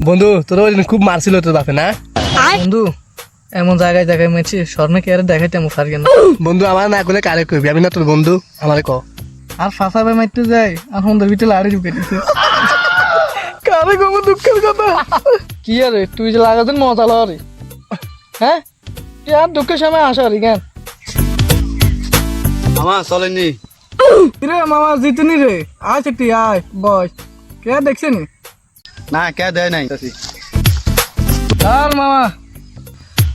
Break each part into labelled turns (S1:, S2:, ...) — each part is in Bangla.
S1: বন্ধু তোর খুব মারছিল তোর বাপে না
S2: বন্ধু এমন জায়গায় জায়গায় মেছি স্বর্ণে কি আর দেখাইতে আমার পারি না
S1: বন্ধু আমার না করলে কারে কইবি আমি না তোর বন্ধু আমারে ক
S2: আর ফাঁসাবে মারতে যাই আর সন্ধ্যার ভিতরে লাড়ি ঢুকে দিছে কারে কম দুঃখের কথা কি আরে তুই যে লাগাতেন মজা লাগে হ্যাঁ তুই আর দুঃখের সময় আসা রে কেন
S3: মামা চলেননি
S2: রে মামা জিতনি রে আয় চিঠি আয় বস কে দেখছেনি
S3: না কে দেয় নাই
S2: আর মামা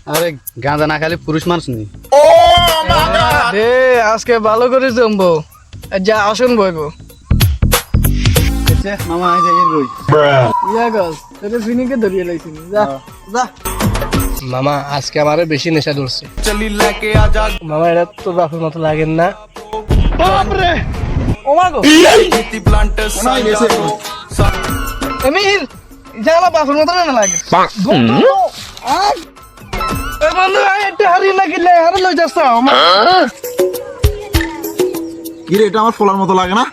S3: আরে গাঁজা না খালি পুরুষ মানুষ নেই
S2: রে আজকে ভালো করে জমবো যা আসুন বইবো
S3: মামা এই যে এর বই
S2: ইয়া গল তোর ফিনিকে ধরিয়ে লাইছিনি যা যা
S1: মামা আজকে আমারে বেশি নেশা ধরছে মামা এটা তোর বাপের মতো লাগেন না
S2: ও মা গো এমিল জানা বাসুর মতো না লাগে বন্ধু আয় একটা হারিয়ে না গেলে আর লই যাস
S4: কিরে এটা আমার ফলার মতো লাগে না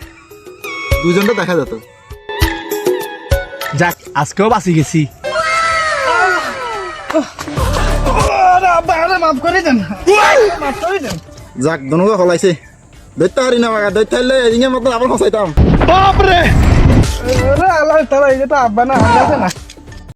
S4: দুজনটা দেখা যেত
S1: যাক আজকেও বাঁচি গেছি
S2: আরে আব্বা আরে মাফ করে দেন মাফ করে দেন
S4: যাক দনুকে ফলাইছে দৈত্য হারি না মাগা দৈত্য হইলে এদিকে মতো আবার ফসাইতাম
S2: আরে আল্লাহ তাআলা এই যে তো আব্বা না আছে না